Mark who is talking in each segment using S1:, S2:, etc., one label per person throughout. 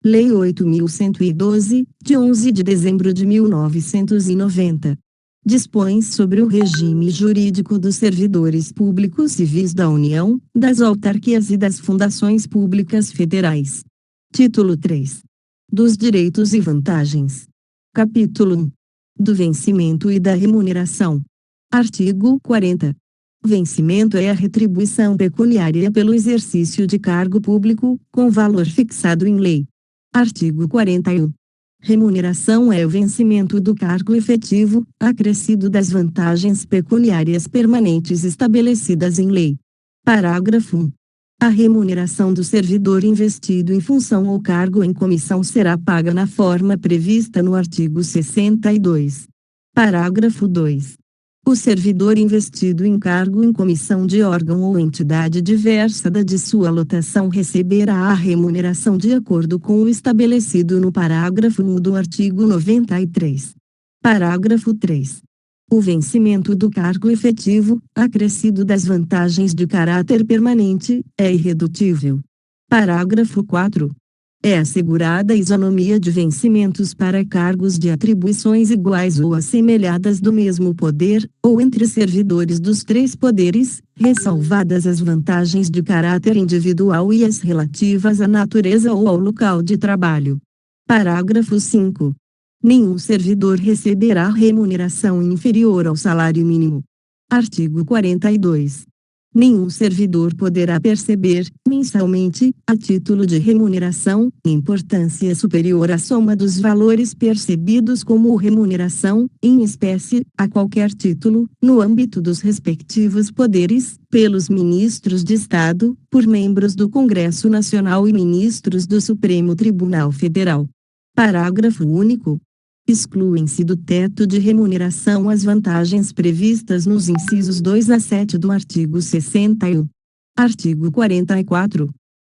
S1: Lei 8.112, de 11 de dezembro de 1990. Dispõe sobre o regime jurídico dos servidores públicos civis da União, das autarquias e das fundações públicas federais. Título 3. Dos direitos e vantagens. Capítulo 1. Do vencimento e da remuneração. Artigo 40. Vencimento é a retribuição pecuniária pelo exercício de cargo público, com valor fixado em lei. Artigo 41. Remuneração é o vencimento do cargo efetivo, acrescido das vantagens pecuniárias permanentes estabelecidas em lei. Parágrafo 1. A remuneração do servidor investido em função ou cargo em comissão será paga na forma prevista no artigo 62. Parágrafo 2. O servidor investido em cargo em comissão de órgão ou entidade diversa da de sua lotação receberá a remuneração de acordo com o estabelecido no parágrafo 1 do artigo 93. Parágrafo 3. O vencimento do cargo efetivo, acrescido das vantagens de caráter permanente, é irredutível. Parágrafo 4. É assegurada a isonomia de vencimentos para cargos de atribuições iguais ou assemelhadas do mesmo poder, ou entre servidores dos três poderes, ressalvadas as vantagens de caráter individual e as relativas à natureza ou ao local de trabalho. Parágrafo 5. Nenhum servidor receberá remuneração inferior ao salário mínimo. Artigo 42. Nenhum servidor poderá perceber, mensalmente, a título de remuneração, importância superior à soma dos valores percebidos como remuneração, em espécie, a qualquer título, no âmbito dos respectivos poderes, pelos ministros de Estado, por membros do Congresso Nacional e ministros do Supremo Tribunal Federal. Parágrafo único. Excluem-se do teto de remuneração as vantagens previstas nos incisos 2 a 7 do artigo 61. Artigo 44.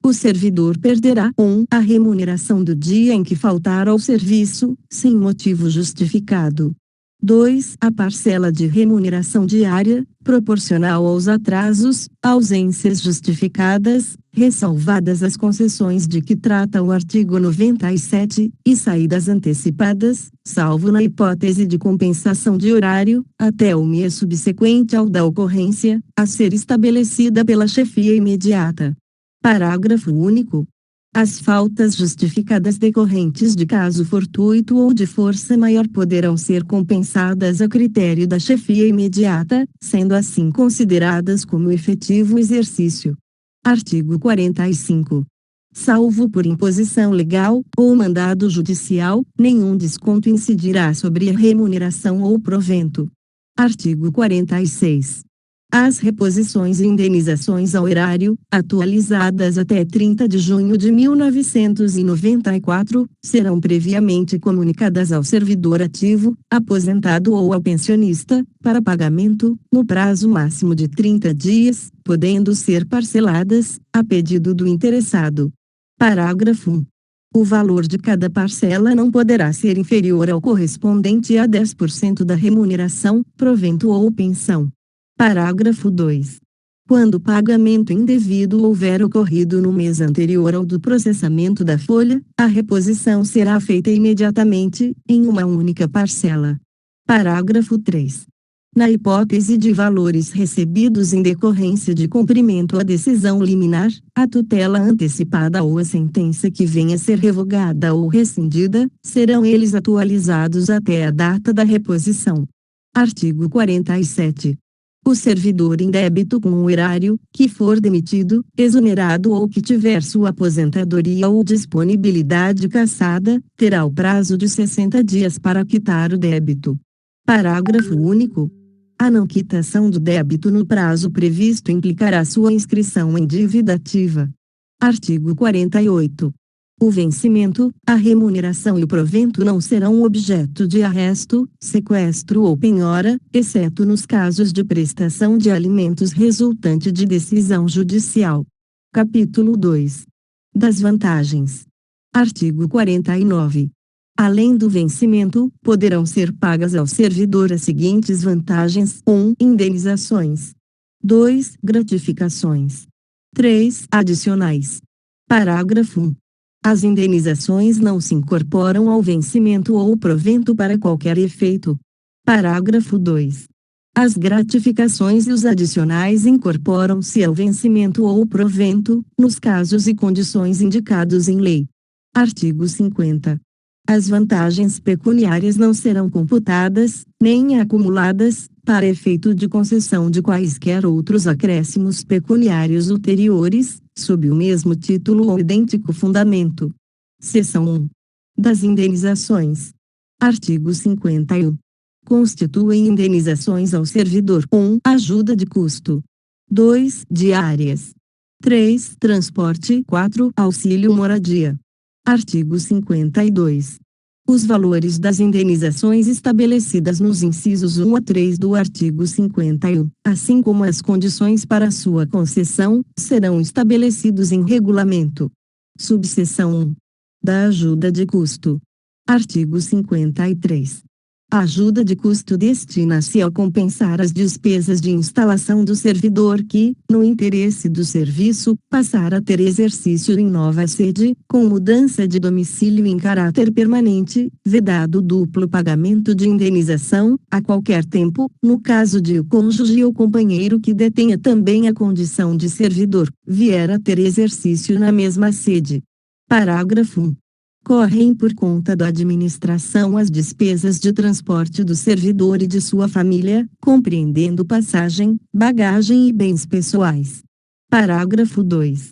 S1: O servidor perderá 1. A remuneração do dia em que faltar ao serviço, sem motivo justificado. 2. A parcela de remuneração diária, proporcional aos atrasos, ausências justificadas, ressalvadas as concessões de que trata o artigo 97, e saídas antecipadas, salvo na hipótese de compensação de horário, até o mês subsequente ao da ocorrência, a ser estabelecida pela chefia imediata. Parágrafo único. As faltas justificadas decorrentes de caso fortuito ou de força maior poderão ser compensadas a critério da chefia imediata, sendo assim consideradas como efetivo exercício. Artigo 45. Salvo por imposição legal, ou mandado judicial, nenhum desconto incidirá sobre a remuneração ou provento. Artigo 46. As reposições e indenizações ao erário, atualizadas até 30 de junho de 1994, serão previamente comunicadas ao servidor ativo, aposentado ou ao pensionista, para pagamento, no prazo máximo de 30 dias, podendo ser parceladas, a pedido do interessado. Parágrafo 1. O valor de cada parcela não poderá ser inferior ao correspondente a 10% da remuneração, provento ou pensão. Parágrafo 2. Quando o pagamento indevido houver ocorrido no mês anterior ao do processamento da folha, a reposição será feita imediatamente, em uma única parcela. Parágrafo 3. Na hipótese de valores recebidos em decorrência de cumprimento à decisão liminar, a tutela antecipada ou a sentença que venha a ser revogada ou rescindida, serão eles atualizados até a data da reposição. Artigo 47. O servidor em débito com o erário, que for demitido, exonerado ou que tiver sua aposentadoria ou disponibilidade cassada, terá o prazo de 60 dias para quitar o débito. Parágrafo único. A não quitação do débito no prazo previsto implicará sua inscrição em dívida ativa. Artigo 48. O vencimento, a remuneração e o provento não serão objeto de arresto, sequestro ou penhora, exceto nos casos de prestação de alimentos resultante de decisão judicial. Capítulo 2. Das vantagens. Artigo 49. Além do vencimento, poderão ser pagas ao servidor as seguintes vantagens: 1. Indenizações. 2. Gratificações. 3. Adicionais. Parágrafo 1. As indenizações não se incorporam ao vencimento ou provento para qualquer efeito. Parágrafo 2. As gratificações e os adicionais incorporam-se ao vencimento ou provento, nos casos e condições indicados em lei. Artigo 50. As vantagens pecuniárias não serão computadas, nem acumuladas, para efeito de concessão de quaisquer outros acréscimos pecuniários ulteriores, sob o mesmo título ou idêntico fundamento. Seção 1. Das indenizações. Artigo 51. Constituem indenizações ao servidor 1. Ajuda de custo. 2. Diárias. 3. Transporte. 4. Auxílio moradia. Artigo 52. Os valores das indenizações estabelecidas nos incisos 1 a 3 do artigo 51, assim como as condições para sua concessão, serão estabelecidos em regulamento. Subseção 1. Da ajuda de custo. Artigo 53. A ajuda de custo destina-se a compensar as despesas de instalação do servidor que, no interesse do serviço, passar a ter exercício em nova sede, com mudança de domicílio em caráter permanente, vedado duplo pagamento de indenização, a qualquer tempo, no caso de o cônjuge ou companheiro que detenha também a condição de servidor, vier a ter exercício na mesma sede. Parágrafo 1. Correm por conta da administração as despesas de transporte do servidor e de sua família, compreendendo passagem, bagagem e bens pessoais. Parágrafo 2.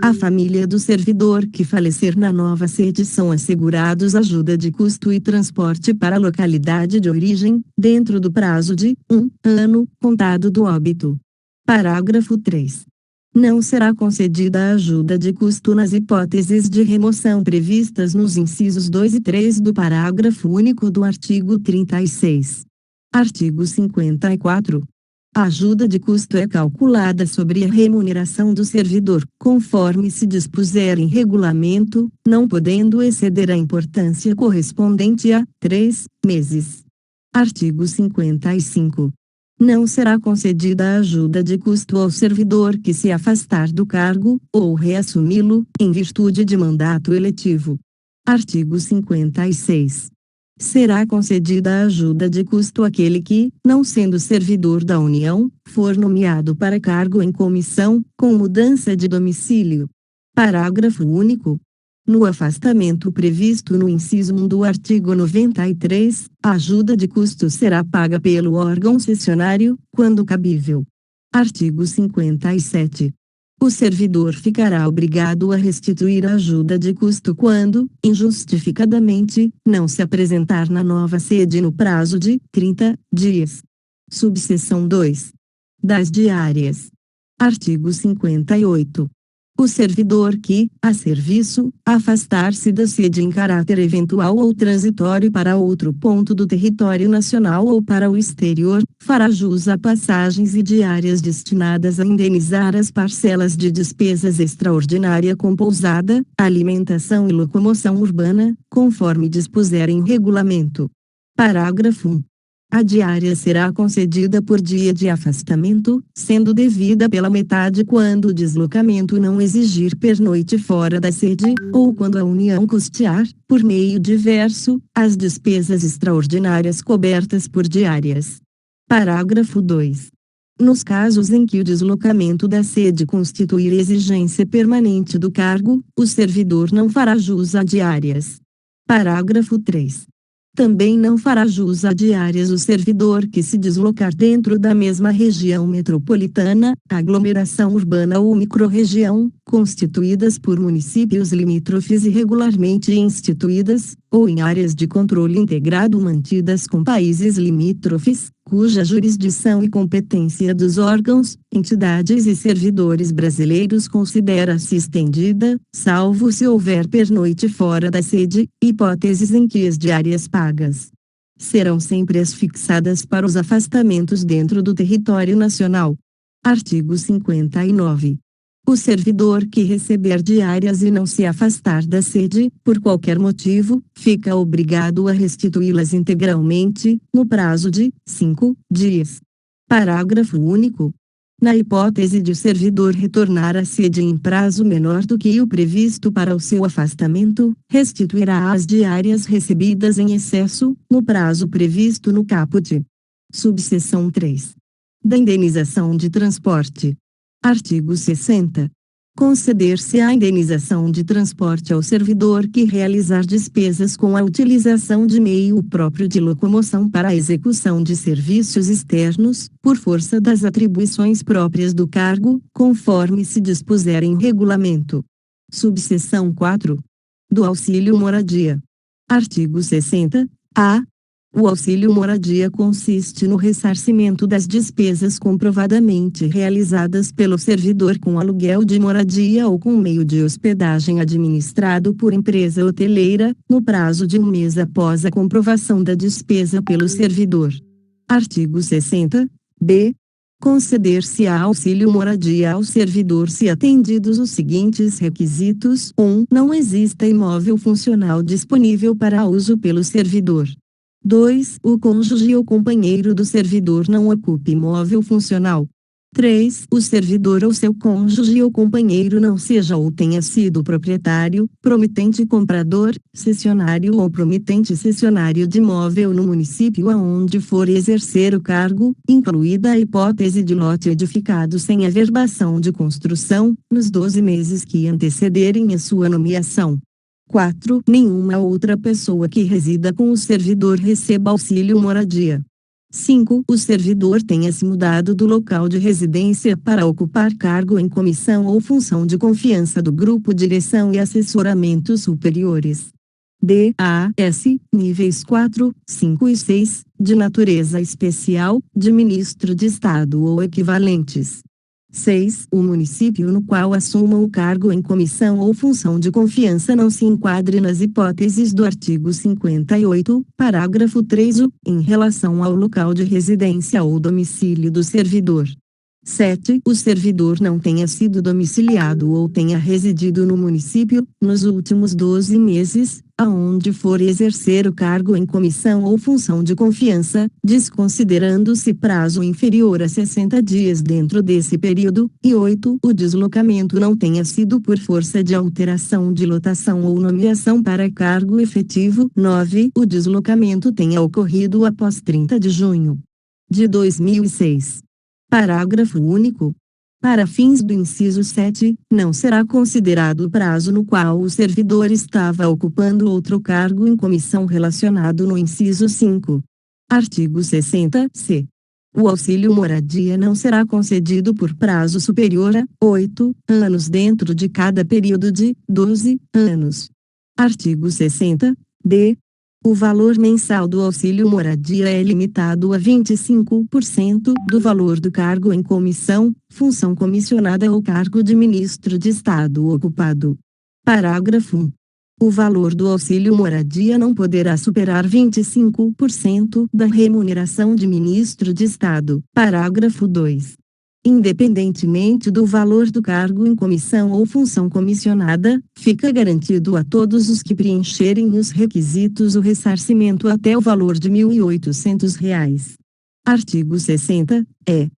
S1: A família do servidor que falecer na nova sede são assegurados ajuda de custo e transporte para a localidade de origem, dentro do prazo de 1 ano, contado do óbito. Parágrafo 3. Não será concedida a ajuda de custo nas hipóteses de remoção previstas nos incisos 2 e 3 do parágrafo único do artigo 36. Artigo 54. A ajuda de custo é calculada sobre a remuneração do servidor, conforme se dispuser em regulamento, não podendo exceder a importância correspondente a 3 meses. Artigo 55. Não será concedida a ajuda de custo ao servidor que se afastar do cargo, ou reassumi-lo, em virtude de mandato eletivo. Artigo 56. Será concedida a ajuda de custo àquele que, não sendo servidor da União, for nomeado para cargo em comissão, com mudança de domicílio. Parágrafo único. No afastamento previsto no inciso 1 do artigo 93, a ajuda de custo será paga pelo órgão cessionário, quando cabível. Artigo 57. O servidor ficará obrigado a restituir a ajuda de custo quando, injustificadamente, não se apresentar na nova sede no prazo de 30 dias. Subseção 2. Das diárias. Artigo 58. O servidor que, a serviço, afastar-se da sede em caráter eventual ou transitório para outro ponto do território nacional ou para o exterior, fará jus a passagens e diárias destinadas a indenizar as parcelas de despesas extraordinária com pousada, alimentação e locomoção urbana, conforme dispuser em regulamento. Parágrafo 1. A diária será concedida por dia de afastamento, sendo devida pela metade quando o deslocamento não exigir pernoite fora da sede, ou quando a União custear, por meio diverso, as despesas extraordinárias cobertas por diárias. Parágrafo 2. Nos casos em que o deslocamento da sede constituir exigência permanente do cargo, o servidor não fará jus a diárias. Parágrafo 3. Também não fará jus a diárias o servidor que se deslocar dentro da mesma região metropolitana, aglomeração urbana ou microrregião, constituídas por municípios limítrofes irregularmente instituídas, ou em áreas de controle integrado mantidas com países limítrofes, cuja jurisdição e competência dos órgãos, entidades e servidores brasileiros considera-se estendida, salvo se houver pernoite fora da sede, hipóteses em que as diárias pagas serão sempre as fixadas para os afastamentos dentro do território nacional. Artigo 59. O servidor que receber diárias e não se afastar da sede, por qualquer motivo, fica obrigado a restituí-las integralmente, no prazo de 5 dias. Parágrafo único. Na hipótese de o servidor retornar à sede em prazo menor do que o previsto para o seu afastamento, restituirá as diárias recebidas em excesso, no prazo previsto no caput. Subseção 3. Da indenização de transporte. Artigo 60. Conceder-se a indenização de transporte ao servidor que realizar despesas com a utilização de meio próprio de locomoção para a execução de serviços externos, por força das atribuições próprias do cargo, conforme se dispuser em regulamento. Subseção 4. Do auxílio moradia. Artigo 60-A. O auxílio moradia consiste no ressarcimento das despesas comprovadamente realizadas pelo servidor com aluguel de moradia ou com meio de hospedagem administrado por empresa hoteleira, no prazo de um mês após a comprovação da despesa pelo servidor. Artigo 60-B. Conceder-se-á auxílio moradia ao servidor se atendidos os seguintes requisitos: 1. Não exista imóvel funcional disponível para uso pelo servidor. 2. O cônjuge ou companheiro do servidor não ocupe imóvel funcional. 3. O servidor ou seu cônjuge ou companheiro não seja ou tenha sido proprietário, promitente comprador, cessionário ou promitente cessionário de imóvel no município aonde for exercer o cargo, incluída a hipótese de lote edificado sem averbação de construção, nos 12 meses que antecederem a sua nomeação. 4. Nenhuma outra pessoa que resida com o servidor receba auxílio moradia. 5. O servidor tenha se mudado do local de residência para ocupar cargo em comissão ou função de confiança do grupo direção e assessoramento superiores. D.A.S. Níveis 4, 5 e 6, de natureza especial, de ministro de Estado ou equivalentes. 6. O município no qual assuma o cargo em comissão ou função de confiança não se enquadre nas hipóteses do artigo 58, parágrafo 3º, em relação ao local de residência ou domicílio do servidor. 7. O servidor não tenha sido domiciliado ou tenha residido no município, nos últimos 12 meses, aonde for exercer o cargo em comissão ou função de confiança, desconsiderando-se prazo inferior a 60 dias dentro desse período, e 8. O deslocamento não tenha sido por força de alteração de lotação ou nomeação para cargo efetivo. 9. O deslocamento tenha ocorrido após 30 de junho de 2006. Parágrafo único. Para fins do inciso 7, não será considerado o prazo no qual o servidor estava ocupando outro cargo em comissão relacionado no inciso 5. Artigo 60-C. O auxílio moradia não será concedido por prazo superior a 8 anos dentro de cada período de 12 anos. Artigo 60-D. O valor mensal do auxílio moradia é limitado a 25% do valor do cargo em comissão, função comissionada ou cargo de ministro de Estado ocupado. Parágrafo 1. O valor do auxílio moradia não poderá superar 25% da remuneração de ministro de Estado. Parágrafo 2. Independentemente do valor do cargo em comissão ou função comissionada, fica garantido a todos os que preencherem os requisitos o ressarcimento até o valor de R$ 1.800. Artigo 60-E.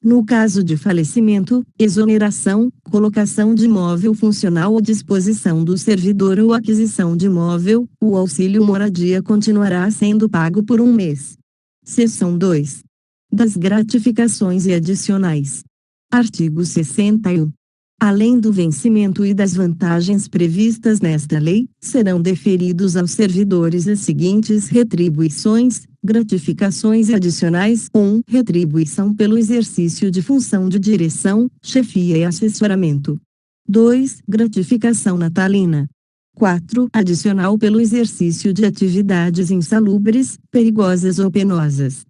S1: No caso de falecimento, exoneração, colocação de imóvel funcional à disposição do servidor ou aquisição de imóvel, o auxílio moradia continuará sendo pago por um mês. Seção 2. Das gratificações e adicionais. Artigo 61. Além do vencimento e das vantagens previstas nesta lei, serão deferidos aos servidores as seguintes retribuições, gratificações adicionais: 1. Retribuição pelo exercício de função de direção, chefia e assessoramento. 2. Gratificação natalina. 4. Adicional pelo exercício de atividades insalubres, perigosas ou penosas.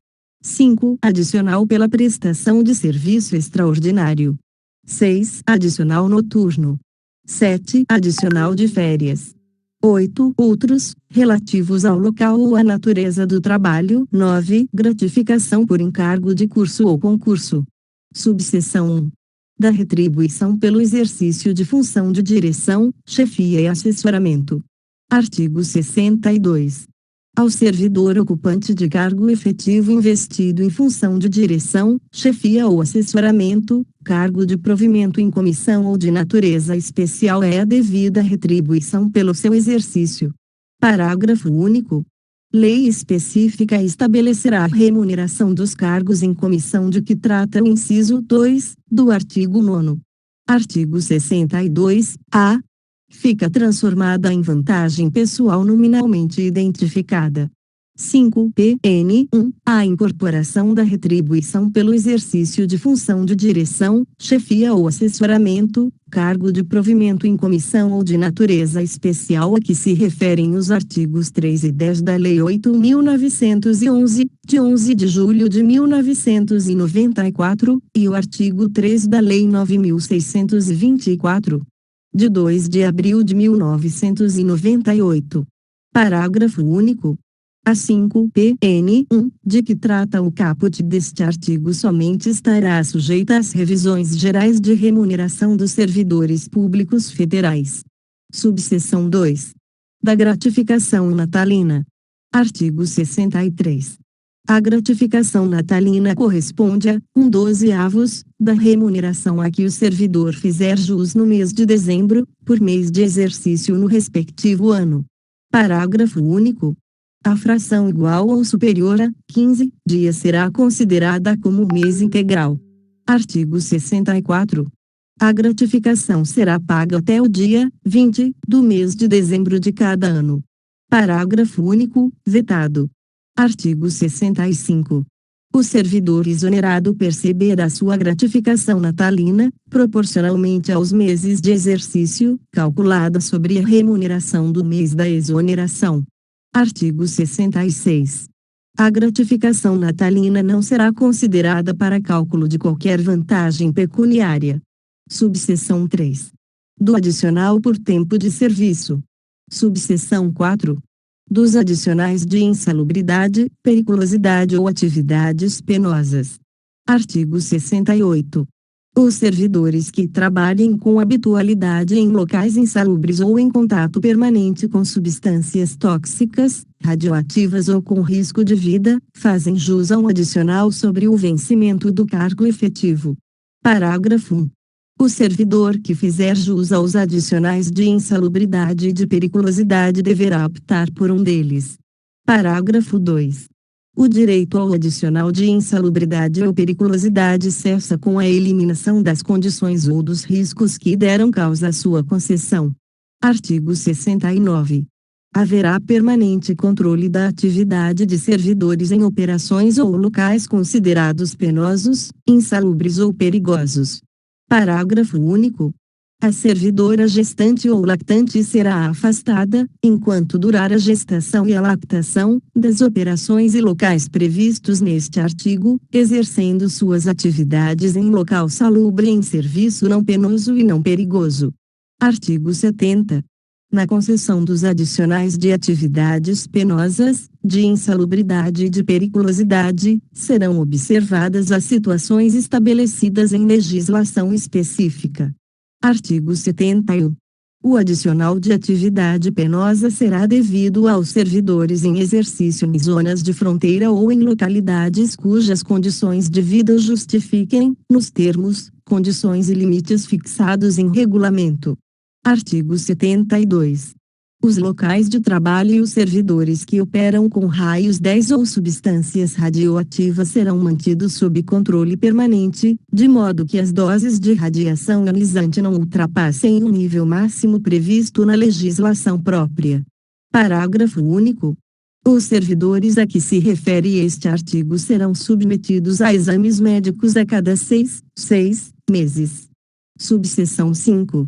S1: 5. Adicional pela prestação de serviço extraordinário. 6. Adicional noturno. 7. Adicional de férias. 8. Outros, relativos ao local ou à natureza do trabalho. 9. Gratificação por encargo de curso ou concurso. Subseção 1. Da retribuição pelo exercício de função de direção, chefia e assessoramento. Artigo 62. ao servidor ocupante de cargo efetivo investido em função de direção, chefia ou assessoramento, cargo de provimento em comissão ou de natureza especial é a devida retribuição pelo seu exercício. Parágrafo único. Lei específica estabelecerá a remuneração dos cargos em comissão de que trata o inciso 2, do artigo 9º. Artigo 62-A. Fica transformada em vantagem pessoal nominalmente identificada. 5-PN1. A incorporação da retribuição pelo exercício de função de direção, chefia ou assessoramento, cargo de provimento em comissão ou de natureza especial a que se referem os artigos 3 e 10 da Lei 8.911, de 11 de julho de 1994, e o artigo 3 da Lei 9.624, de 2 de abril de 1998. Parágrafo único. A 5-PN1, de que trata o caput deste artigo somente estará sujeita às revisões gerais de remuneração dos servidores públicos federais. Subseção 2. Da gratificação natalina. Artigo 63. A gratificação natalina corresponde a 1/12 da remuneração a que o servidor fizer jus no mês de dezembro, por mês de exercício no respectivo ano. Parágrafo único. A fração igual ou superior a 15 dias será considerada como mês integral. Artigo 64. A gratificação será paga até o dia 20 do mês de dezembro de cada ano. Parágrafo único, vetado. Artigo 65. O servidor exonerado perceberá sua gratificação natalina, proporcionalmente aos meses de exercício, calculada sobre a remuneração do mês da exoneração. Artigo 66. A gratificação natalina não será considerada para cálculo de qualquer vantagem pecuniária. Subseção 3. Do adicional por tempo de serviço. Subseção 4. Dos adicionais de insalubridade, periculosidade ou atividades penosas. Artigo 68. Os servidores que trabalhem com habitualidade em locais insalubres ou em contato permanente com substâncias tóxicas, radioativas ou com risco de vida, fazem jus a um adicional sobre o vencimento do cargo efetivo. Parágrafo 1. O servidor que fizer jus aos adicionais de insalubridade e de periculosidade deverá optar por um deles. Parágrafo 2. O direito ao adicional de insalubridade ou periculosidade cessa com a eliminação das condições ou dos riscos que deram causa à sua concessão. Artigo 69. Haverá permanente controle da atividade de servidores em operações ou locais considerados penosos, insalubres ou perigosos. Parágrafo único. A servidora gestante ou lactante será afastada, enquanto durar a gestação e a lactação, das operações e locais previstos neste artigo, exercendo suas atividades em local salubre em serviço não penoso e não perigoso. Artigo 70. Na concessão dos adicionais de atividades penosas, de insalubridade e de periculosidade, serão observadas as situações estabelecidas em legislação específica. Artigo 71. O adicional de atividade penosa será devido aos servidores em exercício em zonas de fronteira ou em localidades cujas condições de vida o justifiquem, nos termos, condições e limites fixados em regulamento. Artigo 72. Os locais de trabalho e os servidores que operam com raios 10 ou substâncias radioativas serão mantidos sob controle permanente, de modo que as doses de radiação ionizante não ultrapassem o nível máximo previsto na legislação própria. Parágrafo único. Os servidores a que se refere este artigo serão submetidos a exames médicos a cada 6 meses. Subseção 5.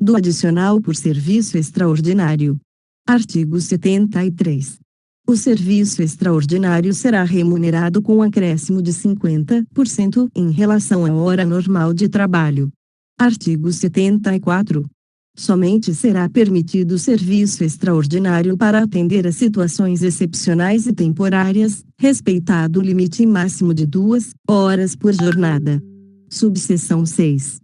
S1: Do adicional por serviço extraordinário. Artigo 73. O serviço extraordinário será remunerado com acréscimo de 50% em relação à hora normal de trabalho. Artigo 74. Somente será permitido serviço extraordinário para atender a situações excepcionais e temporárias, respeitado o limite máximo de 2 horas por jornada. Subseção 6.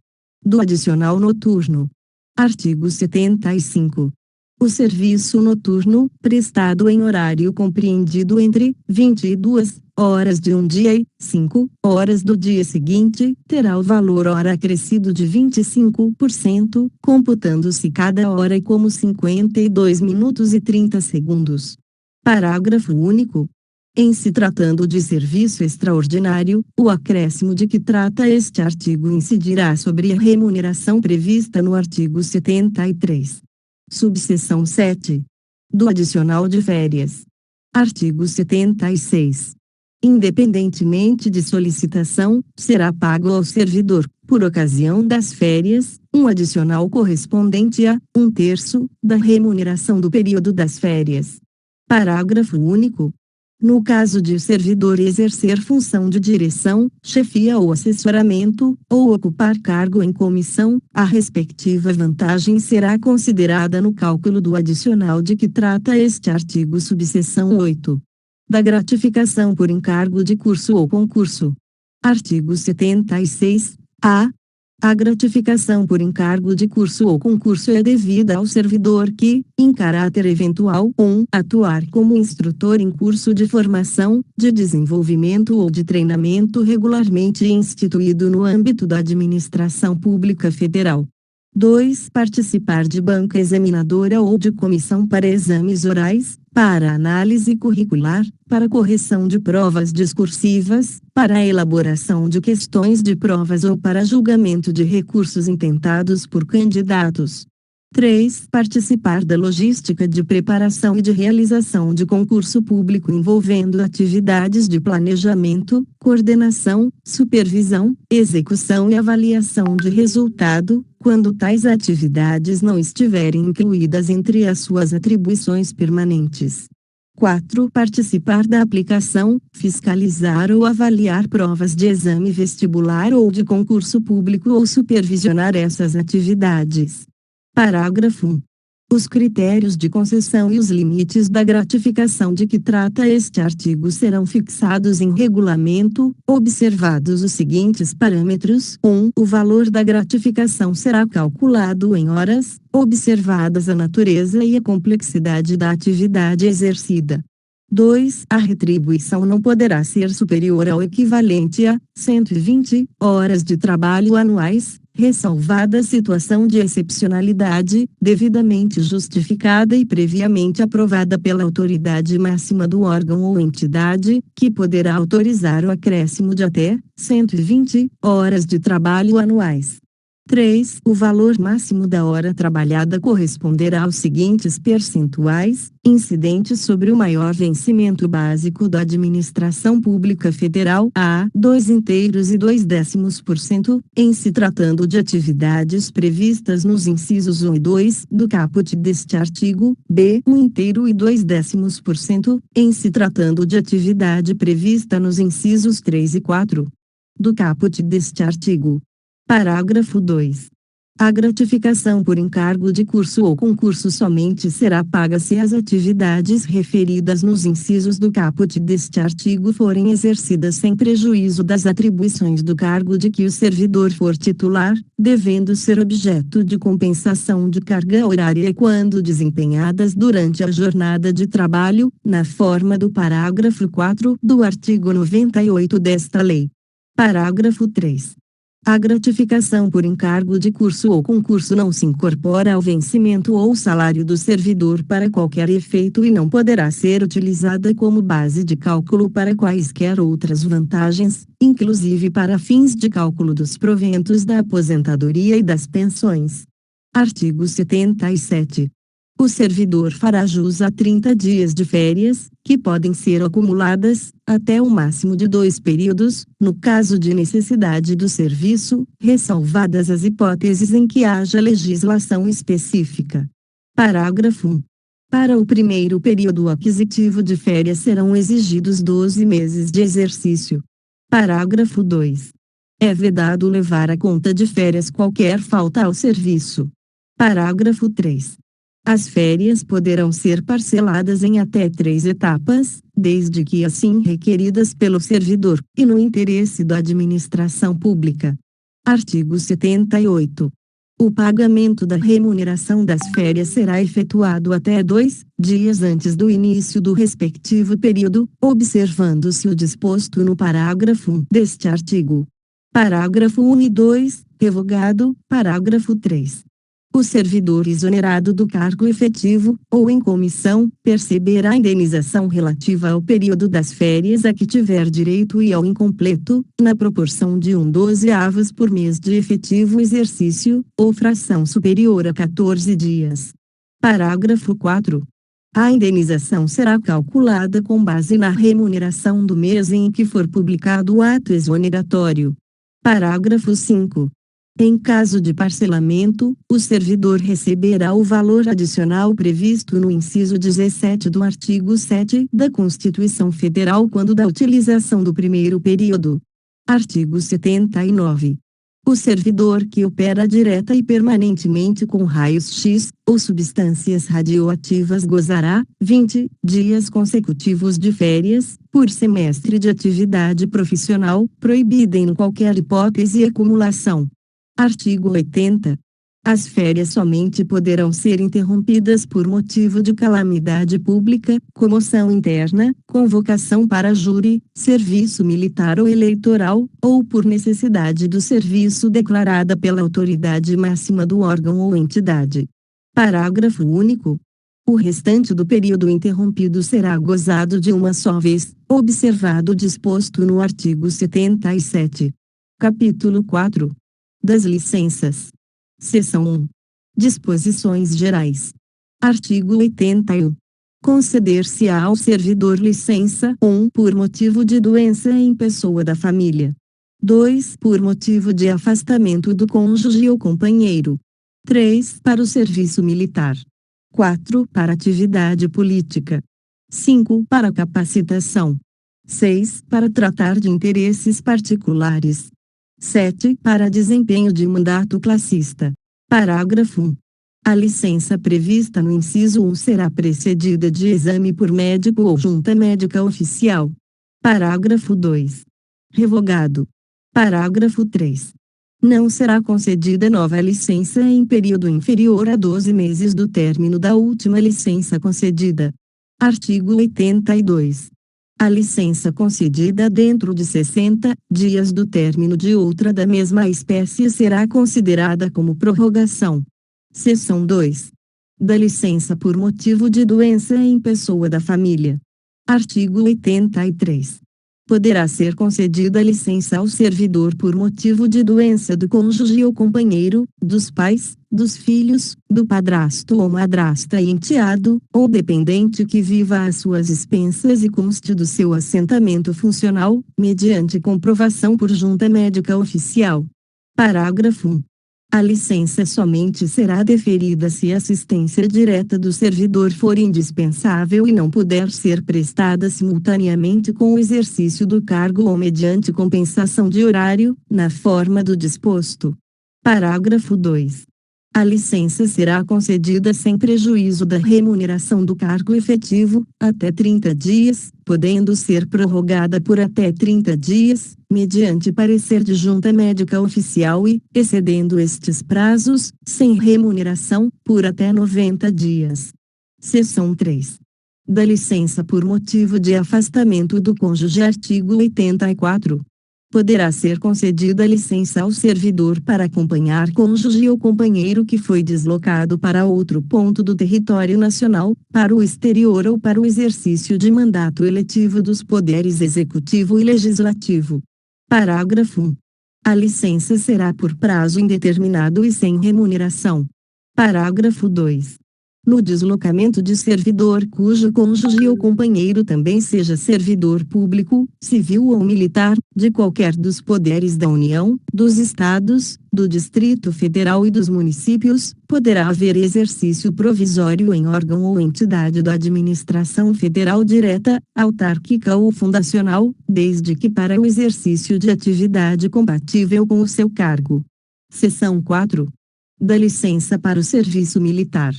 S1: Do adicional noturno. Artigo 75. O serviço noturno, prestado em horário compreendido entre 22 horas de um dia e 5 horas do dia seguinte, terá o valor hora acrescido de 25%, computando-se cada hora como 52 minutos e 30 segundos. Parágrafo único. Em se tratando de serviço extraordinário, o acréscimo de que trata este artigo incidirá sobre a remuneração prevista no artigo 73. Subseção 7. Do adicional de férias. Artigo 76. Independentemente de solicitação, será pago ao servidor, por ocasião das férias, um adicional correspondente a 1/3 da remuneração do período das férias. Parágrafo único. No caso de o servidor exercer função de direção, chefia ou assessoramento, ou ocupar cargo em comissão, a respectiva vantagem será considerada no cálculo do adicional de que trata este artigo subseção 8. Da gratificação por encargo de curso ou concurso. Artigo 76-A. A gratificação por encargo de curso ou concurso é devida ao servidor que, em caráter eventual, atuar como instrutor em curso de formação, de desenvolvimento ou de treinamento regularmente instituído no âmbito da Administração Pública Federal. 2. Participar de banca examinadora ou de comissão para exames orais, para análise curricular, para correção de provas discursivas, para a elaboração de questões de provas ou para julgamento de recursos intentados por candidatos. 3. Participar da logística de preparação e de realização de concurso público envolvendo atividades de planejamento, coordenação, supervisão, execução e avaliação de resultado, quando tais atividades não estiverem incluídas entre as suas atribuições permanentes. 4. Participar da aplicação, fiscalizar ou avaliar provas de exame vestibular ou de concurso público ou supervisionar essas atividades. Parágrafo 1. Os critérios de concessão e os limites da gratificação de que trata este artigo serão fixados em regulamento, observados os seguintes parâmetros. 1. O valor da gratificação será calculado em horas, observadas a natureza e a complexidade da atividade exercida. 2. A retribuição não poderá ser superior ao equivalente a 120 horas de trabalho anuais, ressalvada a situação de excepcionalidade, devidamente justificada e previamente aprovada pela autoridade máxima do órgão ou entidade, que poderá autorizar o acréscimo de até 120 horas de trabalho anuais. 3. O valor máximo da hora trabalhada corresponderá aos seguintes percentuais, incidentes sobre o maior vencimento básico da Administração Pública Federal a 2/2, em se tratando de atividades previstas nos incisos 1 e 2 do caput deste artigo, b. 1/2, em se tratando de atividade prevista nos incisos 3 e 4 do caput deste artigo. Parágrafo 2. A gratificação por encargo de curso ou concurso somente será paga se as atividades referidas nos incisos do caput deste artigo forem exercidas sem prejuízo das atribuições do cargo de que o servidor for titular, devendo ser objeto de compensação de carga horária quando desempenhadas durante a jornada de trabalho, na forma do parágrafo 4 do artigo 98 desta lei. Parágrafo 3. A gratificação por encargo de curso ou concurso não se incorpora ao vencimento ou salário do servidor para qualquer efeito e não poderá ser utilizada como base de cálculo para quaisquer outras vantagens, inclusive para fins de cálculo dos proventos da aposentadoria e das pensões. Artigo 77. O servidor fará jus a 30 dias de férias, que podem ser acumuladas, até o máximo de 2 períodos, no caso de necessidade do serviço, ressalvadas as hipóteses em que haja legislação específica. Parágrafo 1. Para o primeiro período aquisitivo de férias serão exigidos 12 meses de exercício. Parágrafo 2. É vedado levar à conta de férias qualquer falta ao serviço. Parágrafo 3. As férias poderão ser parceladas em até 3 etapas, desde que assim requeridas pelo servidor, e no interesse da administração pública. Artigo 78. O pagamento da remuneração das férias será efetuado até 2 dias antes do início do respectivo período, observando-se o disposto no parágrafo 1 deste artigo. Parágrafo 1 e 2, revogado. Parágrafo 3. O servidor exonerado do cargo efetivo, ou em comissão, perceberá a indenização relativa ao período das férias a que tiver direito e ao incompleto, na proporção de 1/12 por mês de efetivo exercício, ou fração superior a 14 dias. Parágrafo 4. A indenização será calculada com base na remuneração do mês em que for publicado o ato exoneratório. Parágrafo 5. Em caso de parcelamento, o servidor receberá o valor adicional previsto no inciso 17 do artigo 7 da Constituição Federal quando da utilização do primeiro período. Artigo 79. O servidor que opera direta e permanentemente com raios-x, ou substâncias radioativas gozará, 20 dias consecutivos de férias, por semestre de atividade profissional, proibida em qualquer hipótese acumulação. Artigo 80. As férias somente poderão ser interrompidas por motivo de calamidade pública, comoção interna, convocação para júri, serviço militar ou eleitoral, ou por necessidade do serviço declarada pela autoridade máxima do órgão ou entidade. Parágrafo único. O restante do período interrompido será gozado de uma só vez, observado o disposto no artigo 77. Capítulo 4. Das licenças. Seção 1. Disposições gerais. Artigo 81. Conceder-se-á ao servidor licença 1 por motivo de doença em pessoa da família. 2 por motivo de afastamento do cônjuge ou companheiro. 3 para o serviço militar. 4 para atividade política. 5 para capacitação. 6 para tratar de interesses particulares. 7 para desempenho de mandato classista. Parágrafo 1. A licença prevista no inciso 1 será precedida de exame por médico ou junta médica oficial. Parágrafo 2. Revogado. Parágrafo 3. Não será concedida nova licença em período inferior a 12 meses do término da última licença concedida. Artigo 82. A licença concedida dentro de 60 dias do término de outra da mesma espécie será considerada como prorrogação. Seção 2. Da licença por motivo de doença em pessoa da família. Artigo 83. Poderá ser concedida licença ao servidor por motivo de doença do cônjuge ou companheiro, dos pais, dos filhos, do padrasto ou madrasta e enteado, ou dependente que viva às suas expensas e conste do seu assentamento funcional, mediante comprovação por junta médica oficial. Parágrafo 1. A licença somente será deferida se a assistência direta do servidor for indispensável e não puder ser prestada simultaneamente com o exercício do cargo ou mediante compensação de horário, na forma do disposto. Parágrafo 2. A licença será concedida sem prejuízo da remuneração do cargo efetivo, até 30 dias, podendo ser prorrogada por até 30 dias, mediante parecer de junta médica oficial e, excedendo estes prazos, sem remuneração, por até 90 dias. Seção 3. Da licença por motivo de afastamento do cônjuge. Artigo 84. Poderá ser concedida licença ao servidor para acompanhar cônjuge ou companheiro que foi deslocado para outro ponto do território nacional, para o exterior ou para o exercício de mandato eletivo dos poderes executivo e legislativo. Parágrafo 1. A licença será por prazo indeterminado e sem remuneração. Parágrafo 2. No deslocamento de servidor cujo cônjuge ou companheiro também seja servidor público, civil ou militar, de qualquer dos poderes da União, dos Estados, do Distrito Federal e dos municípios, poderá haver exercício provisório em órgão ou entidade da administração federal direta, autárquica ou fundacional, desde que para o exercício de atividade compatível com o seu cargo. Seção 4. Da licença para o serviço militar.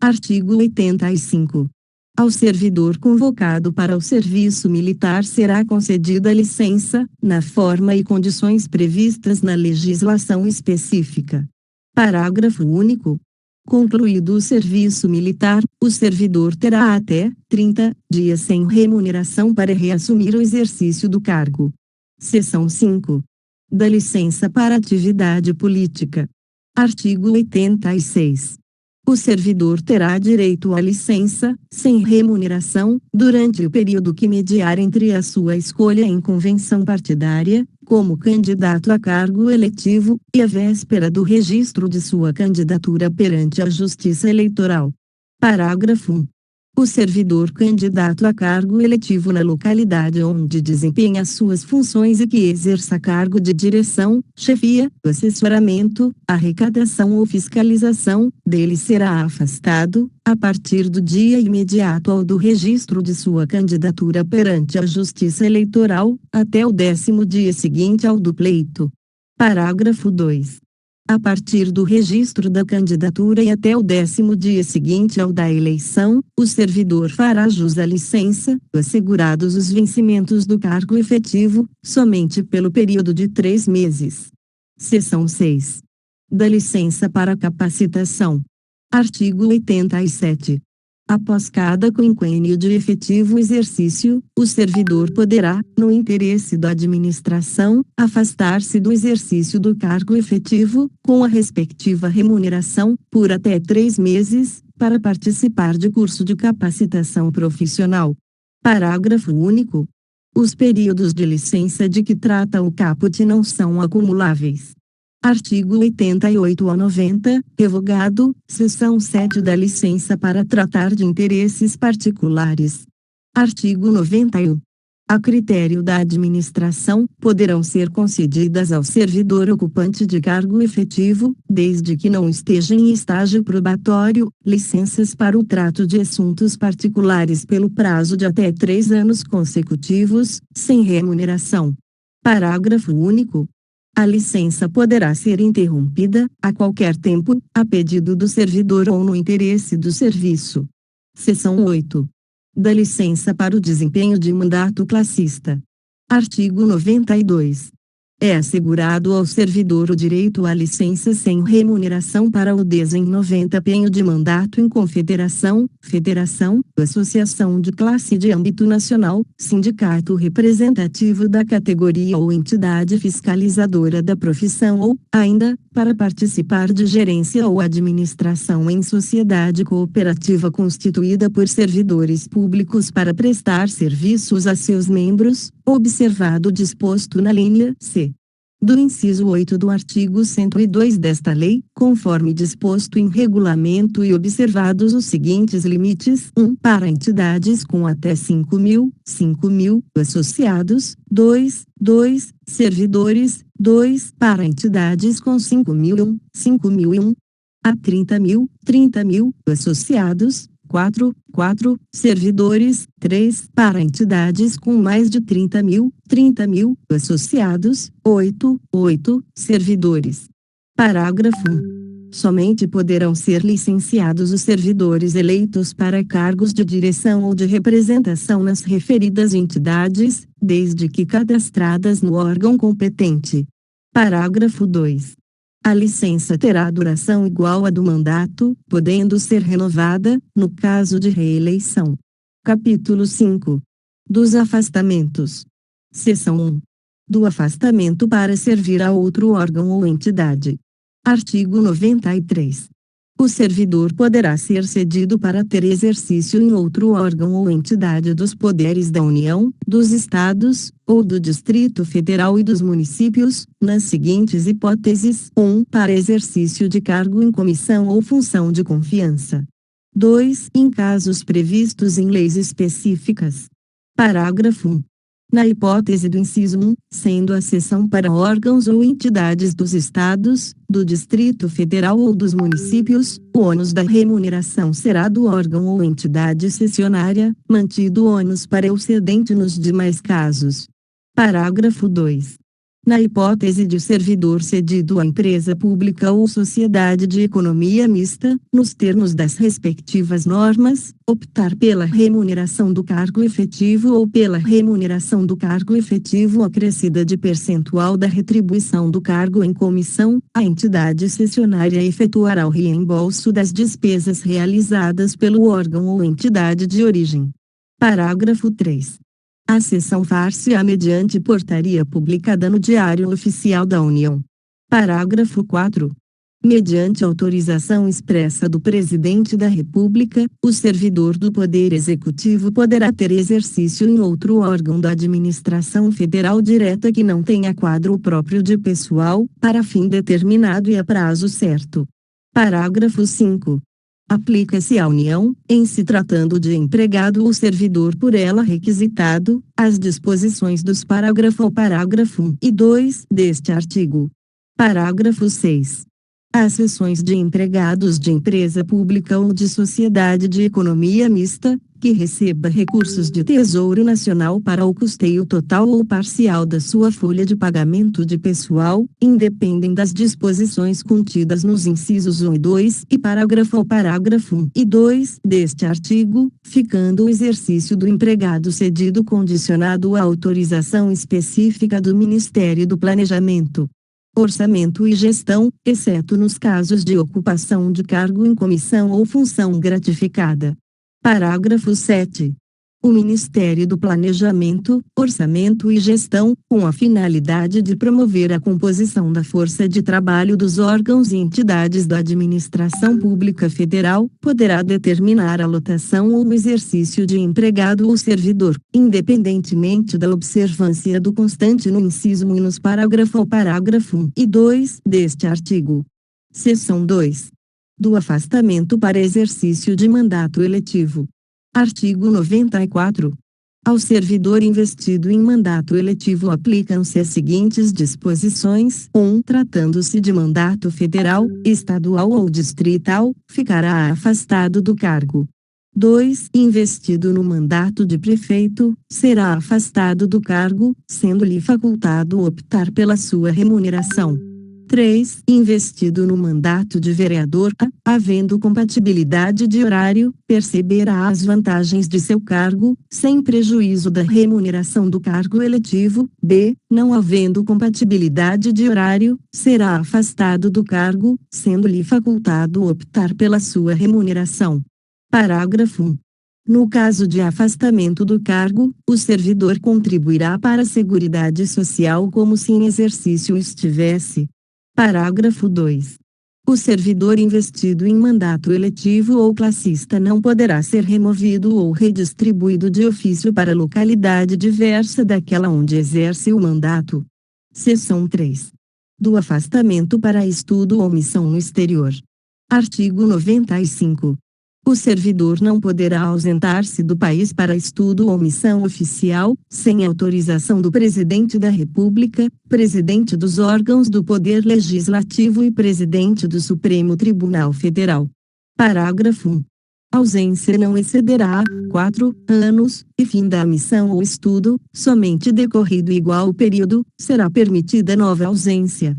S1: Artigo 85. Ao servidor convocado para o serviço militar será concedida licença, na forma e condições previstas na legislação específica. Parágrafo único. Concluído o serviço militar, o servidor terá até 30 dias sem remuneração para reassumir o exercício do cargo. Seção 5. Da licença para atividade política. Artigo 86. O servidor terá direito à licença, sem remuneração, durante o período que mediar entre a sua escolha em convenção partidária, como candidato a cargo eletivo, e a véspera do registro de sua candidatura perante a Justiça Eleitoral. Parágrafo 1. O servidor candidato a cargo eletivo na localidade onde desempenha suas funções e que exerça cargo de direção, chefia, assessoramento, arrecadação ou fiscalização, dele será afastado, a partir do dia imediato ao do registro de sua candidatura perante a Justiça Eleitoral, até o 10º dia seguinte ao do pleito. Parágrafo 2. A partir do registro da candidatura e até o 10º dia seguinte ao da eleição, o servidor fará jus à licença, assegurados os vencimentos do cargo efetivo, somente pelo período de 3 meses. Seção 6. Da licença para capacitação. Artigo 87. Após cada quinquênio de efetivo exercício, o servidor poderá, no interesse da administração, afastar-se do exercício do cargo efetivo, com a respectiva remuneração, por até 3 meses, para participar de curso de capacitação profissional. Parágrafo único. Os períodos de licença de que trata o caput não são acumuláveis. Artigo 88 a 90, revogado, seção 7 da licença para tratar de interesses particulares. Artigo 91. A critério da administração, poderão ser concedidas ao servidor ocupante de cargo efetivo, desde que não esteja em estágio probatório, licenças para o trato de assuntos particulares pelo prazo de até 3 anos consecutivos, sem remuneração. Parágrafo único. A licença poderá ser interrompida, a qualquer tempo, a pedido do servidor ou no interesse do serviço. Seção 8. Da licença para o desempenho de mandato classista. Artigo 92. É assegurado ao servidor o direito à licença sem remuneração para o desempenho de mandato em confederação, federação, associação de classe de âmbito nacional, sindicato representativo da categoria ou entidade fiscalizadora da profissão ou, ainda, para participar de gerência ou administração em sociedade cooperativa constituída por servidores públicos para prestar serviços a seus membros, observado o disposto na linha C do inciso 8 do artigo 102 desta lei, conforme disposto em regulamento e observados os seguintes limites: 1. Para entidades com até 5.000 associados, 2. Servidores, 2. Para entidades com 5.001 a 30.000 associados, 4. Servidores, 3. Para entidades com mais de 30.000 associados, 8. Servidores. Parágrafo 1. Somente poderão ser licenciados os servidores eleitos para cargos de direção ou de representação nas referidas entidades, desde que cadastradas no órgão competente. Parágrafo 2. A licença terá duração igual à do mandato, podendo ser renovada, no caso de reeleição. Capítulo 5. Dos afastamentos. Seção 1. Do afastamento para servir a outro órgão ou entidade. Artigo 93. O servidor poderá ser cedido para ter exercício em outro órgão ou entidade dos poderes da União, dos Estados, ou do Distrito Federal e dos municípios, nas seguintes hipóteses: 1. Para exercício de cargo em comissão ou função de confiança. 2. Em casos previstos em leis específicas. Parágrafo 1. Na hipótese do inciso 1, sendo a cessão para órgãos ou entidades dos Estados, do Distrito Federal ou dos municípios, o ônus da remuneração será do órgão ou entidade cessionária, mantido o ônus para o cedente nos demais casos. Parágrafo 2. Na hipótese de o servidor cedido à empresa pública ou sociedade de economia mista, nos termos das respectivas normas, optar pela remuneração do cargo efetivo ou pela remuneração do cargo efetivo acrescida de percentual da retribuição do cargo em comissão, a entidade cessionária efetuará o reembolso das despesas realizadas pelo órgão ou entidade de origem. Parágrafo 3. A cessão far-se-á mediante portaria publicada no Diário Oficial da União. Parágrafo 4. Mediante autorização expressa do Presidente da República, o servidor do Poder Executivo poderá ter exercício em outro órgão da administração federal direta que não tenha quadro próprio de pessoal, para fim determinado e a prazo certo. Parágrafo 5. Aplica-se à União, em se tratando de empregado ou servidor por ela requisitado, as disposições dos parágrafo 1 e 2 deste artigo. Parágrafo 6. As seções de empregados de empresa pública ou de sociedade de economia mista, que receba recursos de Tesouro Nacional para o custeio total ou parcial da sua folha de pagamento de pessoal, independem das disposições contidas nos incisos 1 e 2 e parágrafo 1 e 2 deste artigo, ficando o exercício do empregado cedido condicionado à autorização específica do Ministério do Planejamento, Orçamento e Gestão, exceto nos casos de ocupação de cargo em comissão ou função gratificada. Parágrafo 7. O Ministério do Planejamento, Orçamento e Gestão, com a finalidade de promover a composição da força de trabalho dos órgãos e entidades da administração pública federal, poderá determinar a lotação ou o exercício de empregado ou servidor, independentemente da observância do constante no inciso 1 e nos parágrafo 1 e 2 deste artigo. Seção 2. Do afastamento para exercício de mandato eletivo. Artigo 94. Ao servidor investido em mandato eletivo aplicam-se as seguintes disposições: 1. Tratando-se de mandato federal, estadual ou distrital, ficará afastado do cargo. 2. Investido no mandato de prefeito, será afastado do cargo, sendo-lhe facultado optar pela sua remuneração. 3. Investido no mandato de vereador, havendo compatibilidade de horário, perceberá as vantagens de seu cargo, sem prejuízo da remuneração do cargo eletivo. B. Não havendo compatibilidade de horário, será afastado do cargo, sendo-lhe facultado optar pela sua remuneração. Parágrafo 1. No caso de afastamento do cargo, o servidor contribuirá para a Seguridade Social como se em exercício estivesse. Parágrafo 2. O servidor investido em mandato eletivo ou classista não poderá ser removido ou redistribuído de ofício para localidade diversa daquela onde exerce o mandato. Seção 3. Do afastamento para estudo ou missão no exterior. Artigo 95. O servidor não poderá ausentar-se do país para estudo ou missão oficial, sem autorização do Presidente da República, Presidente dos órgãos do Poder Legislativo e Presidente do Supremo Tribunal Federal. Parágrafo 1. Ausência não excederá 4 anos, e fim da missão ou estudo, somente decorrido igual período, será permitida nova ausência.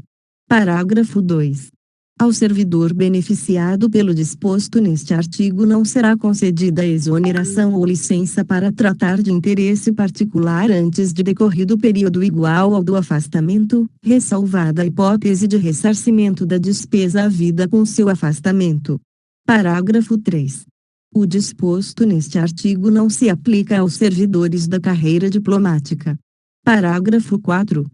S1: Parágrafo 2. Ao servidor beneficiado pelo disposto neste artigo não será concedida exoneração ou licença para tratar de interesse particular antes de decorrido período igual ao do afastamento, ressalvada a hipótese de ressarcimento da despesa havida com seu afastamento. Parágrafo 3. O disposto neste artigo não se aplica aos servidores da carreira diplomática. Parágrafo 4.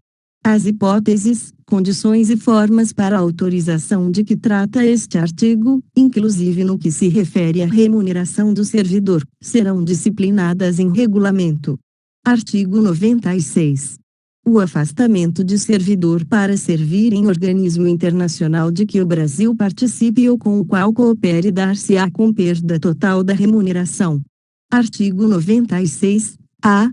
S1: As hipóteses, condições e formas para a autorização de que trata este artigo, inclusive no que se refere à remuneração do servidor, serão disciplinadas em regulamento. Artigo 96. O afastamento de servidor para servir em organismo internacional de que o Brasil participe ou com o qual coopere dar-se-á com perda total da remuneração. Artigo 96. A.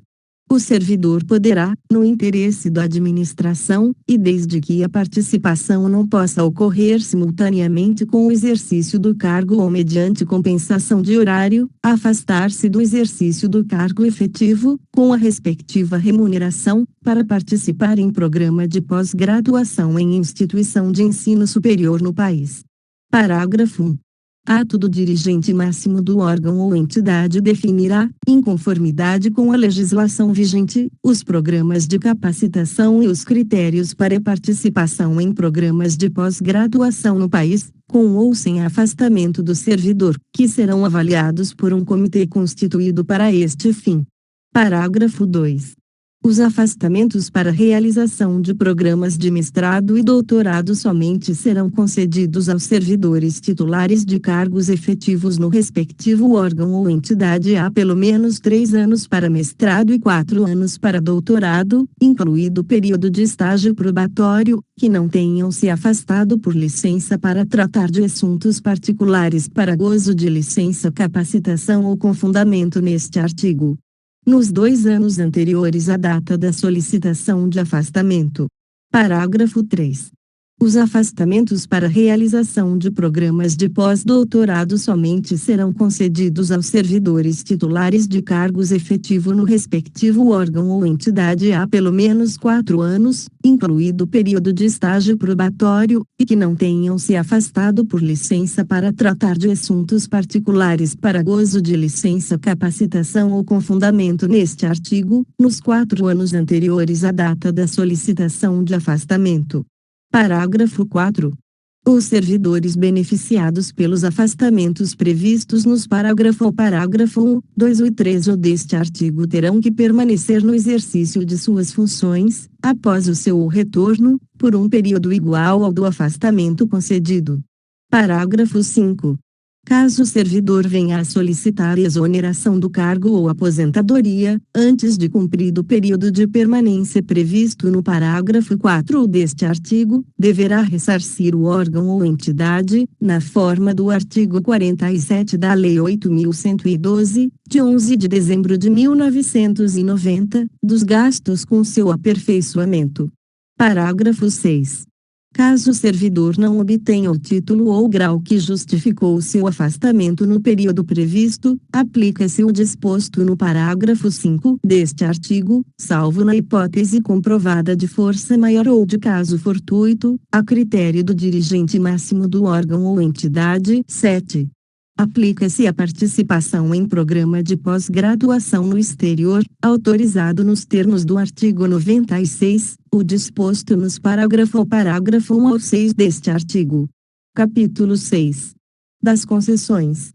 S1: O servidor poderá, no interesse da administração, e desde que a participação não possa ocorrer simultaneamente com o exercício do cargo ou mediante compensação de horário, afastar-se do exercício do cargo efetivo, com a respectiva remuneração, para participar em programa de pós-graduação em instituição de ensino superior no país. Parágrafo 1. Ato do dirigente máximo do órgão ou entidade definirá, em conformidade com a legislação vigente, os programas de capacitação e os critérios para participação em programas de pós-graduação no país, com ou sem afastamento do servidor, que serão avaliados por um comitê constituído para este fim. Parágrafo 2. Os afastamentos para realização de programas de mestrado e doutorado somente serão concedidos aos servidores titulares de cargos efetivos no respectivo órgão ou entidade há pelo menos 3 anos para mestrado e 4 anos para doutorado, incluído o período de estágio probatório, que não tenham se afastado por licença para tratar de assuntos particulares para gozo de licença, capacitação ou com fundamento neste artigo, nos 2 anos anteriores à data da solicitação de afastamento. Parágrafo 3. Os afastamentos para realização de programas de pós-doutorado somente serão concedidos aos servidores titulares de cargos efetivo no respectivo órgão ou entidade há pelo menos 4 anos, incluído o período de estágio probatório, e que não tenham se afastado por licença para tratar de assuntos particulares para gozo de licença, capacitação ou com fundamento neste artigo, nos 4 anos anteriores à data da solicitação de afastamento. Parágrafo 4. Os servidores beneficiados pelos afastamentos previstos nos parágrafo 1, 2 e 3 deste artigo terão que permanecer no exercício de suas funções, após o seu retorno, por um período igual ao do afastamento concedido. Parágrafo 5. Caso o servidor venha a solicitar exoneração do cargo ou aposentadoria, antes de cumprido o período de permanência previsto no parágrafo 4 deste artigo, deverá ressarcir o órgão ou entidade, na forma do artigo 47 da Lei 8.112, de 11 de dezembro de 1990, dos gastos com seu aperfeiçoamento. Parágrafo 6. Caso o servidor não obtenha o título ou grau que justificou o seu afastamento no período previsto, aplica-se o disposto no parágrafo 5 deste artigo, salvo na hipótese comprovada de força maior ou de caso fortuito, a critério do dirigente máximo do órgão ou entidade. 7. Aplica-se a participação em programa de pós-graduação no exterior, autorizado nos termos do artigo 96, o disposto nos parágrafo 1 ao 6 deste artigo. Capítulo 6. Das concessões.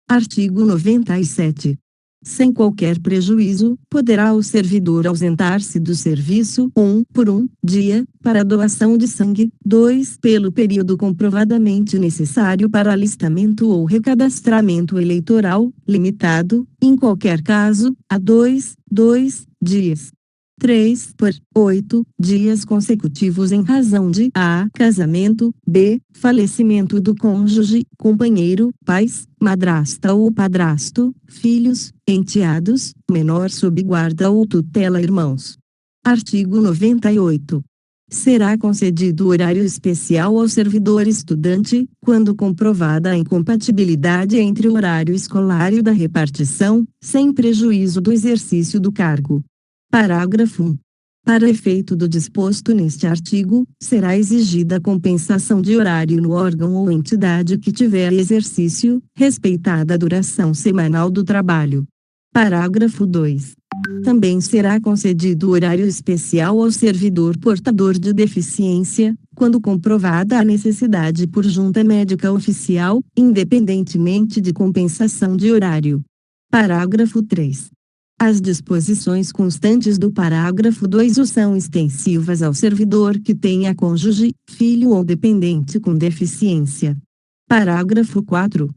S1: Artigo 97. Sem qualquer prejuízo, poderá o servidor ausentar-se do serviço, por um dia, para doação de sangue, 2, pelo período comprovadamente necessário para alistamento ou recadastramento eleitoral, limitado, em qualquer caso, a 2 dias. 3, por 8 dias consecutivos em razão de a. Casamento, b. Falecimento do cônjuge, companheiro, pais, madrasta ou padrasto, filhos, enteados, menor sob guarda ou tutela, irmãos. Artigo 98. Será concedido horário especial ao servidor estudante, quando comprovada a incompatibilidade entre o horário escolar e o da repartição, sem prejuízo do exercício do cargo. Parágrafo 1. Para efeito do disposto neste artigo, será exigida compensação de horário no órgão ou entidade que tiver exercício, respeitada a duração semanal do trabalho. Parágrafo 2. Também será concedido horário especial ao servidor portador de deficiência, quando comprovada a necessidade por junta médica oficial, independentemente de compensação de horário. Parágrafo 3. As disposições constantes do parágrafo 2 são extensivas ao servidor que tenha cônjuge, filho ou dependente com deficiência. Parágrafo 4.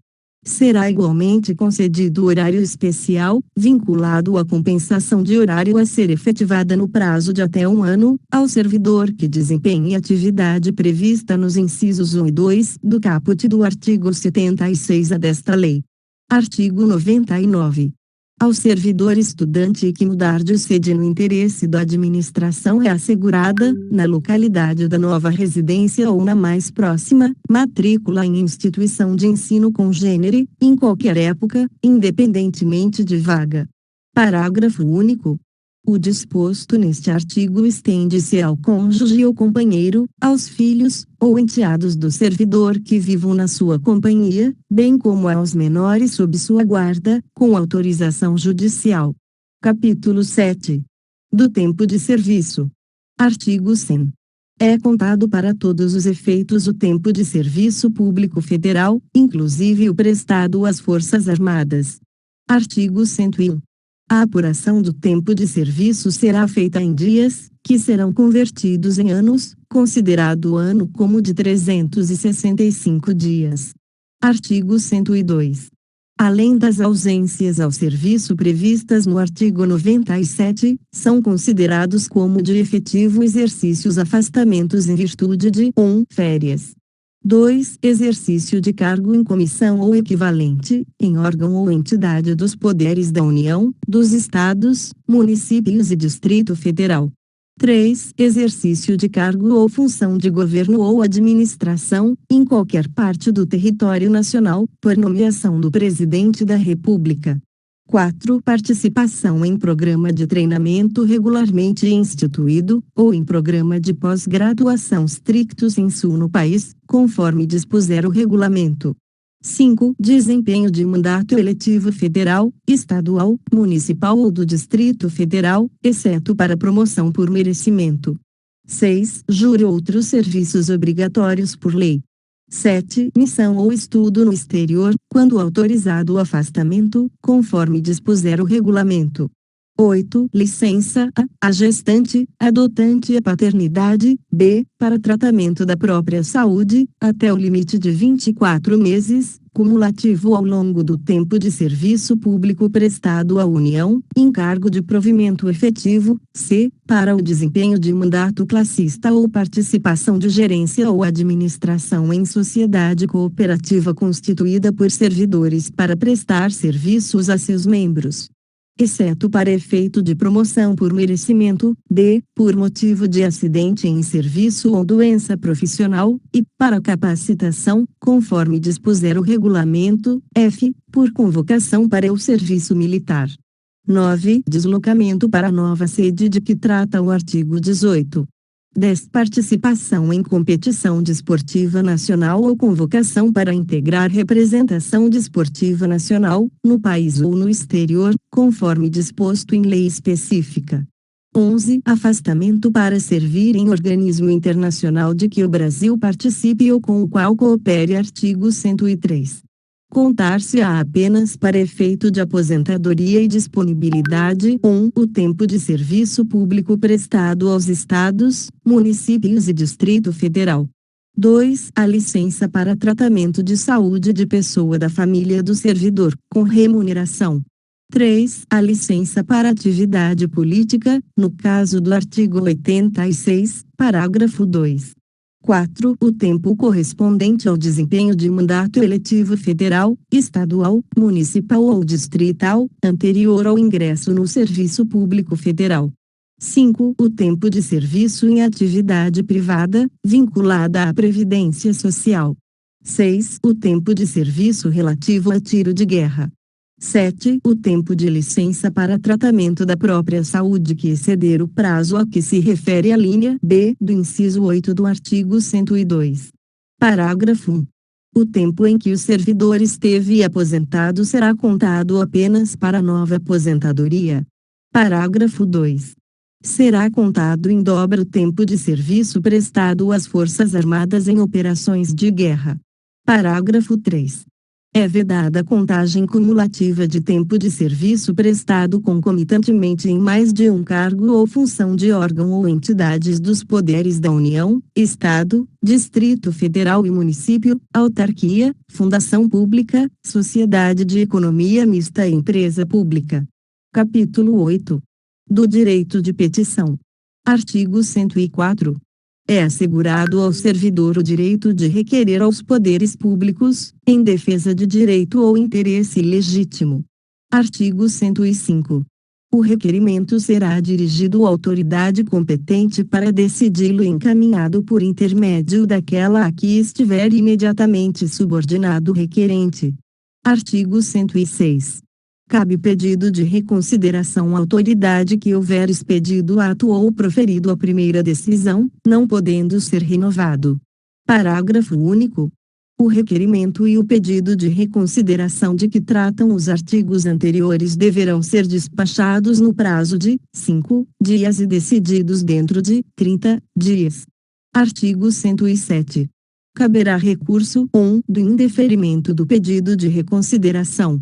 S1: Será igualmente concedido horário especial, vinculado à compensação de horário a ser efetivada no prazo de até 1 ano, ao servidor que desempenhe atividade prevista nos incisos 1 e 2 do caput do artigo 76-A desta lei. Artigo 99. Ao servidor estudante que mudar de sede no interesse da administração é assegurada, na localidade da nova residência ou na mais próxima, matrícula em instituição de ensino congênere, em qualquer época, independentemente de vaga. Parágrafo único. O disposto neste artigo estende-se ao cônjuge ou companheiro, aos filhos, ou enteados do servidor que vivam na sua companhia, bem como aos menores sob sua guarda, com autorização judicial. Capítulo 7. Do tempo de serviço. Artigo 100. É contado para todos os efeitos o tempo de serviço público federal, inclusive o prestado às Forças Armadas. Artigo 101. A apuração do tempo de serviço será feita em dias, que serão convertidos em anos, considerado o ano como de 365 dias. Artigo 102. Além das ausências ao serviço previstas no artigo 97, são considerados como de efetivo exercício os afastamentos em virtude de 1. Férias. 2. Exercício de cargo em comissão ou equivalente, em órgão ou entidade dos poderes da União, dos Estados, municípios e Distrito Federal. 3. Exercício de cargo ou função de governo ou administração, em qualquer parte do território nacional, por nomeação do Presidente da República. 4. Participação em programa de treinamento regularmente instituído, ou em programa de pós-graduação stricto sensu no país, conforme dispuser o regulamento. 5. Desempenho de mandato eletivo federal, estadual, municipal ou do Distrito Federal, exceto para promoção por merecimento. 6. Júri ou outros serviços obrigatórios por lei. 7. Missão ou estudo no exterior, quando autorizado o afastamento, conforme dispuser o regulamento. 8. Licença a gestante, adotante e a paternidade, b. para tratamento da própria saúde, até o limite de 24 meses, cumulativo ao longo do tempo de serviço público prestado à União, em cargo de provimento efetivo, c. para o desempenho de mandato classista ou participação de gerência ou administração em sociedade cooperativa constituída por servidores para prestar serviços a seus membros, exceto para efeito de promoção por merecimento, d. por motivo de acidente em serviço ou doença profissional, e, para capacitação, conforme dispuser o regulamento, f. por convocação para o serviço militar. 9. Deslocamento para a nova sede de que trata o artigo 18. 10. Participação em competição desportiva nacional ou convocação para integrar representação desportiva nacional, no país ou no exterior, conforme disposto em lei específica. 11. Afastamento para servir em organismo internacional de que o Brasil participe ou com o qual coopere. Artigo 103. Contar-se-á apenas para efeito de aposentadoria e disponibilidade 1. O tempo de serviço público prestado aos Estados, municípios e Distrito Federal. 2. A licença para tratamento de saúde de pessoa da família do servidor, com remuneração. 3. A licença para atividade política, no caso do artigo 86, parágrafo 2. 4. O tempo correspondente ao desempenho de mandato eletivo federal, estadual, municipal ou distrital, anterior ao ingresso no serviço público federal. 5. O tempo de serviço em atividade privada, vinculada à Previdência Social. 6. O tempo de serviço relativo a tiro de guerra. 7. O tempo de licença para tratamento da própria saúde que exceder o prazo a que se refere a linha B do inciso 8 do artigo 102. Parágrafo 1. O tempo em que o servidor esteve aposentado será contado apenas para nova aposentadoria. Parágrafo 2. Será contado em dobra o tempo de serviço prestado às Forças Armadas em operações de guerra. Parágrafo 3. É vedada a contagem cumulativa de tempo de serviço prestado concomitantemente em mais de um cargo ou função de órgão ou entidades dos poderes da União, Estado, Distrito Federal e Município, autarquia, fundação pública, sociedade de economia mista e empresa pública. Capítulo 8. Do direito de petição. Artigo 104. É assegurado ao servidor o direito de requerer aos poderes públicos, em defesa de direito ou interesse legítimo, Artigo 105. O requerimento será dirigido à autoridade competente para decidi-lo e encaminhado por intermédio daquela a que estiver imediatamente subordinado o requerente. Artigo 106. Cabe pedido de reconsideração à autoridade que houver expedido ato ou proferido a primeira decisão, não podendo ser renovado. Parágrafo único. O requerimento e o pedido de reconsideração de que tratam os artigos anteriores deverão ser despachados no prazo de 5 dias e decididos dentro de 30 dias. Artigo 107. Caberá recurso 1. Do indeferimento do pedido de reconsideração.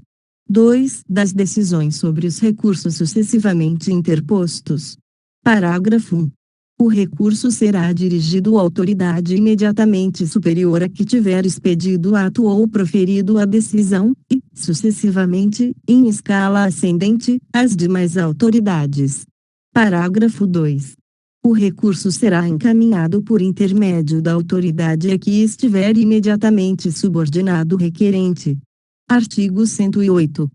S1: 2. Das decisões sobre os recursos sucessivamente interpostos. Parágrafo 1. O recurso será dirigido à autoridade imediatamente superior a que tiver expedido ato ou proferido a decisão, e, sucessivamente, em escala ascendente, às demais autoridades. Parágrafo 2. O recurso será encaminhado por intermédio da autoridade a que estiver imediatamente subordinado o requerente. Artigo 108.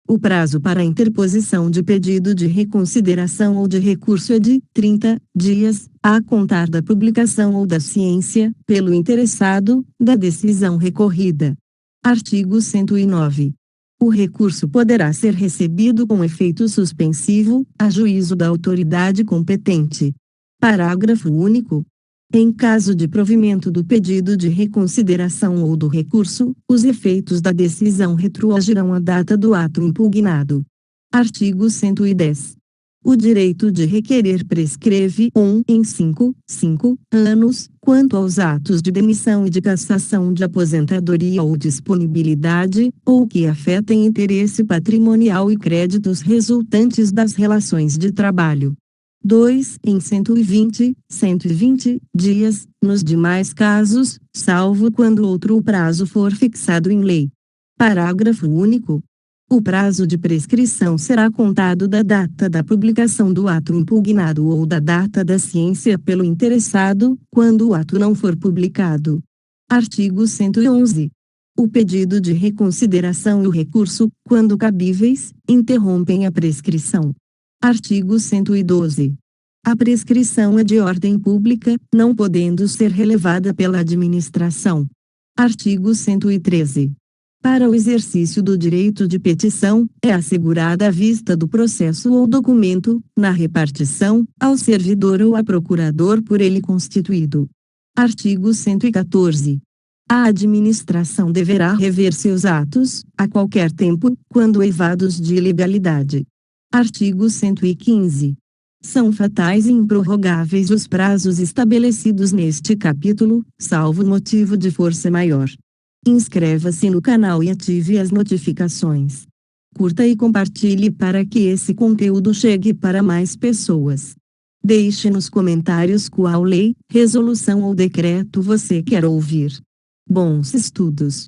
S1: O prazo para a interposição de pedido de reconsideração ou de recurso é de 30 dias, a contar da publicação ou da ciência, pelo interessado, da decisão recorrida. Artigo 109. O recurso poderá ser recebido com efeito suspensivo, a juízo da autoridade competente. Parágrafo único. Em caso de provimento do pedido de reconsideração ou do recurso, os efeitos da decisão retroagirão à data do ato impugnado. Artigo 110. O direito de requerer prescreve em 5 anos, quanto aos atos de demissão e de cassação de aposentadoria ou disponibilidade, ou que afetem interesse patrimonial e créditos resultantes das relações de trabalho. 2. Em 120 dias, nos demais casos, salvo quando outro prazo for fixado em lei. Parágrafo único. O prazo de prescrição será contado da data da publicação do ato impugnado ou da data da ciência pelo interessado, quando o ato não for publicado. Artigo 111. O pedido de reconsideração e o recurso, quando cabíveis, interrompem a prescrição. Artigo 112. A prescrição é de ordem pública, não podendo ser relevada pela administração. Artigo 113. Para o exercício do direito de petição, é assegurada a vista do processo ou documento, na repartição, ao servidor ou a procurador por ele constituído. Artigo 114. A administração deverá rever seus atos, a qualquer tempo, quando eivados de ilegalidade. Artigo 115. São fatais e improrrogáveis os prazos estabelecidos neste capítulo, salvo motivo de força maior. Inscreva-se no canal e ative as notificações. Curta e compartilhe para que esse conteúdo chegue para mais pessoas. Deixe nos comentários qual lei, resolução ou decreto você quer ouvir. Bons estudos!